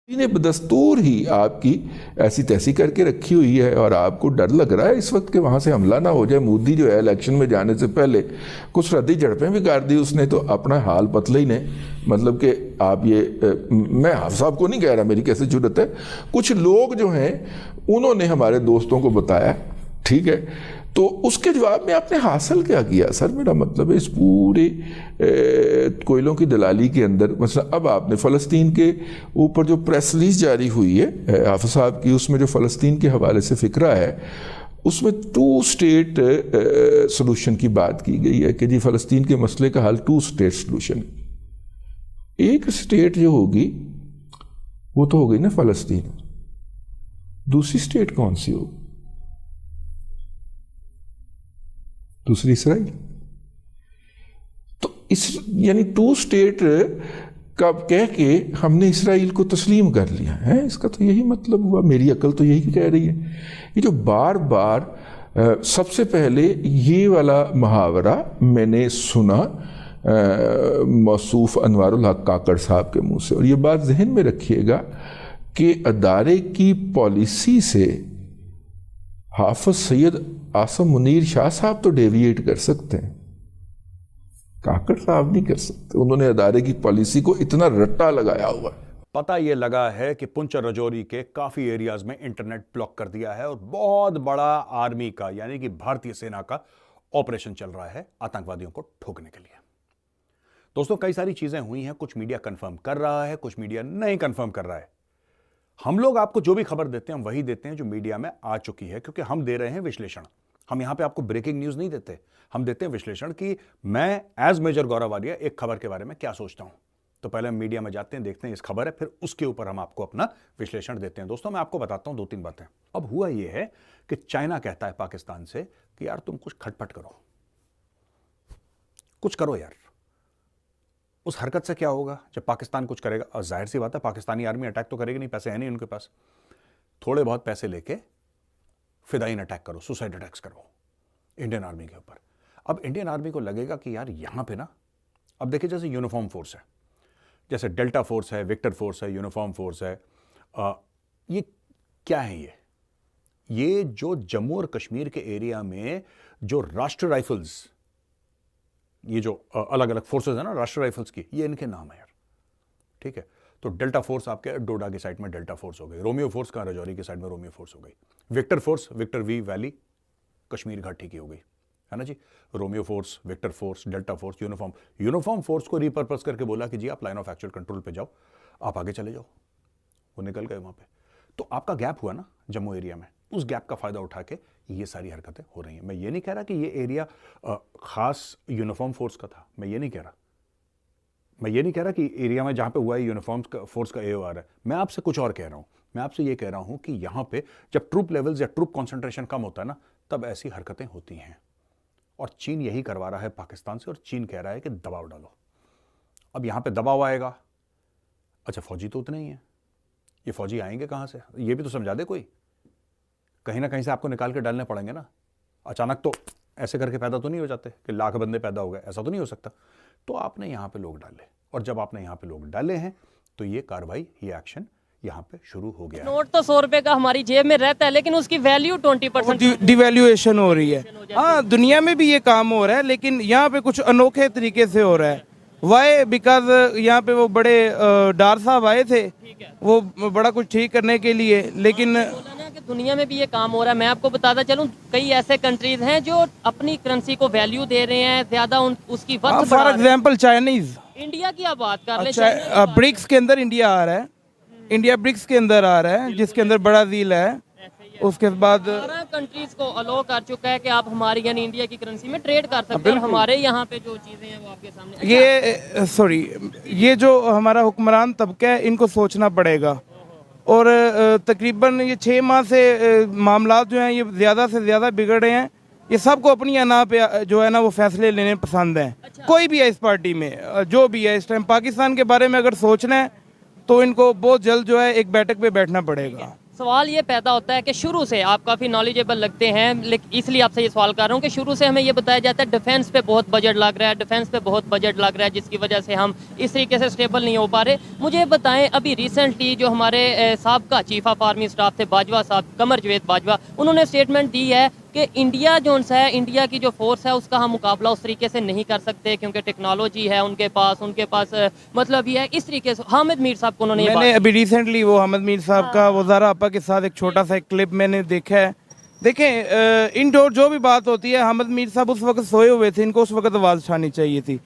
ने बदस्तूर ही आपकी ऐसी तैसी करके रखी हुई है और आपको डर लग रहा है इस वक्त के वहाँ से हमला ना हो जाए। मोदी जो है इलेक्शन में जाने से पहले कुछ रद्दी झड़पें भी कर दी उसने, तो अपना हाल पतला ही ने, मतलब कि आप ये मैं हाफ साहब को नहीं कह रहा, मेरी कैसे जुर्रत है, कुछ लोग जो हैं उन्होंने हमारे दोस्तों को बताया, ठीक है, तो उसके जवाब में आपने हासिल क्या किया? सर मेरा मतलब है इस पूरे कोयलों की दलाली के अंदर, मतलब अब आपने फ़लस्तीन के ऊपर जो प्रेस रिलीज जारी हुई है हाफिज साहब की, उसमें जो फ़लस्तीन के हवाले से फ़िक्रा है उसमें 2 स्टेट सोल्यूशन की बात की गई है कि जी फ़लस्तीन के मसले का हल 2 स्टेट सोल्यूशन। एक स्टेट जो होगी वो तो हो गई ना फ़लस्तीन, दूसरी स्टेट कौन सी होगी? दूसरी इसराइल। तो इस यानी 2 स्टेट का कह के हमने इसराइल को तस्लीम कर लिया है, इसका तो यही मतलब हुआ। मेरी अकल तो यही कह रही है। ये जो बार बार सबसे पहले ये वाला मुहावरा मैंने सुना मौसूफ अनवारुल हक काकड़ साहब के मुंह से, और ये बात जहन में रखिएगा कि अदारे की पॉलिसी से हाफिज सैयद आसम मुनीर शाह साहब तो डेविएट कर सकते हैं, काकड़ साहब नहीं कर सकते। उन्होंने अदारे की पॉलिसी को इतना रट्टा लगाया हुआ है। पता यह लगा है कि पुंछ और रजौरी के काफी एरियाज में इंटरनेट ब्लॉक कर दिया है और बहुत बड़ा आर्मी का यानी कि भारतीय सेना का ऑपरेशन चल रहा है आतंकवादियों को ठोकने के लिए। दोस्तों कई सारी चीजें हुई हैं, कुछ मीडिया कंफर्म कर रहा है, कुछ मीडिया नहीं कंफर्म कर रहा है। हम लोग आपको जो भी खबर देते हैं हम वही देते हैं जो मीडिया में आ चुकी है, क्योंकि हम दे रहे हैं विश्लेषण। हम यहां पे आपको ब्रेकिंग न्यूज नहीं देते, हम देते हैं विश्लेषण कि मैं एज मेजर गौरव वालिया एक खबर के बारे में क्या सोचता हूं। तो पहले हम मीडिया में जाते हैं, देखते हैं इस खबर है, फिर उसके ऊपर हम आपको अपना विश्लेषण देते हैं। दोस्तों मैं आपको बताता हूं 2-3 बातें। अब हुआ यह है कि चाइना कहता है पाकिस्तान से कि यार तुम कुछ खटपट करो, कुछ करो यार। उस हरकत से क्या होगा? जब पाकिस्तान कुछ करेगा, और जाहिर सी बात है पाकिस्तानी आर्मी अटैक तो करेगी नहीं, पैसे हैं नहीं उनके पास। थोड़े बहुत पैसे लेके फिदाइन अटैक करो, सुसाइड अटैक्स करो इंडियन आर्मी के ऊपर। अब इंडियन आर्मी को लगेगा कि यार यहां पे ना, अब देखिए जैसे यूनिफॉर्म फोर्स है, जैसे डेल्टा फोर्स है, विक्टर फोर्स है, यूनिफॉर्म फोर्स है, ये क्या है? ये जो जम्मू और कश्मीर के एरिया में जो राष्ट्रीय राइफल्स, ये जो अलग अलग फोर्सेस है ना राष्ट्रीय राइफल्स की, ये इनके नाम है यार, ठीक है। तो डेल्टा फोर्स आपके डोडा की साइड में डेल्टा फोर्स हो गई, रोमियो फोर्स का रजौरी की साइड में रोमियो फोर्स हो गई, Victor force Victor V valley Kashmir घाटी की हो गई, है ना जी। Romeo force, Victor force, Delta force, Uniform force को रिपर्पस करके बोला कि जी आप लाइन ऑफ एक्चुअल कंट्रोल पे जाओ, आप आगे चले जाओ। वो निकल गए वहां पे। तो आपका गैप हुआ ना जम्मू एरिया में, उस गैप का फायदा उठा के ये सारी हरकतें हो रही हैं। मैं ये नहीं कह रहा कि ये एरिया खास यूनिफॉर्म फोर्स का था, मैं ये नहीं कह रहा कि एरिया में जहां पे हुआ है यूनिफॉर्म फोर्स का AOR है। मैं आपसे कुछ और कह रहा हूं। मैं आपसे ये कह रहा हूं कि यहां पे जब ट्रूप लेवल्स या ट्रूप कॉन्सेंट्रेशन कम होता है ना, तब ऐसी हरकतें होती हैं। और चीन यही करवा रहा है पाकिस्तान से, और चीन कह रहा है कि दबाव डालो। अब यहां पे दबाव आएगा, अच्छा फौजी तो उतने ही है, ये फौजी आएंगे कहां से? ये भी तो समझा दे कोई। कहीं ना कहीं से आपको निकाल के डालने पड़ेंगे ना। अचानक तो ऐसे करके पैदा तो नहीं हो जाते कि लाख बंदे पैदा हो गए, ऐसा तो नहीं हो सकता। तो आपने यहां पे लोग डाले, और जब आपने यहां पे लोग डाले हैं तो ये कार्रवाई, ये एक्शन यहाँ पे शुरू हो गया। नोट तो 100 रुपए का हमारी जेब में रहता है, लेकिन उसकी वैल्यू 20% डिवैल्यूएशन हो रही है। हाँ, दुनिया में भी ये काम हो रहा है, लेकिन यहाँ पे कुछ अनोखे तरीके से हो रहा है। वाई बिकॉज यहाँ पे वो बड़े डार साहब आए थे, वो बड़ा कुछ ठीक करने के लिए, लेकिन दुनिया में भी ये काम हो रहा है। मैं आपको बताता चलूं, कई ऐसे कंट्रीज हैं जो अपनी करेंसी को वैल्यू दे रहे हैं ज्यादा, उसकी worth for example Chinese. India की आप बात कर ले, ब्रिक्स के अंदर इंडिया आ रहा है, इंडिया ब्रिक्स के अंदर आ रहा है, जिसके अंदर बड़ा डील है। उसके बाद 12 कंट्रीज को अलो कर चुका है कि आप हमारी यानी इंडिया की करेंसी में ट्रेड कर सकते हैं। हमारे यहाँ पे जो चीजें हैं वो आपके सामने। ये जो हमारा हुक्मरान तबका है, इनको सोचना पड़ेगा। और तकरीबन ये 6 माह से मामला जो हैं ये ज़्यादा से ज़्यादा बिगड़ रहे हैं। ये सबको अपनी अना पे जो है ना वो फैसले लेने पसंद हैं। कोई भी है इस पार्टी में, जो भी है इस टाइम पाकिस्तान के बारे में अगर सोचना है तो इनको बहुत जल्द जो है एक बैठक पे बैठना पड़ेगा। सवाल ये पैदा होता है कि शुरू से आप काफ़ी नॉलेजेबल लगते हैं, लेकिन इसलिए आपसे ये सवाल कर रहा हूँ कि शुरू से हमें ये बताया जाता है डिफेंस पे बहुत बजट लग रहा है, डिफेंस पे बहुत बजट लग रहा है, जिसकी वजह से हम इस तरीके से स्टेबल नहीं हो पा रहे। मुझे बताएं, अभी रिसेंटली जो हमारे साबका चीफ ऑफ आर्मी स्टाफ थे बाजवा साहब, कमर जावेद बाजवा, उन्होंने स्टेटमेंट दी है कि इंडिया जो है, इंडिया की जो फोर्स है उसका हम मुकाबला उस तरीके से नहीं कर सकते क्योंकि टेक्नोलॉजी है उनके पास मतलब ये है। इस तरीके से हामिद मीर साहब को उन्होंने मैंने अभी रिसेंटली वो हामिद मीर साहब का वज़ारा आपा के साथ एक छोटा सा एक क्लिप मैंने देखा है। देखें, इंडोर जो भी बात होती है, हामिद मीर साहब उस वक्त सोए हुए थे, इनको उस वक्त आवाज़ उठानी चाहिए थी।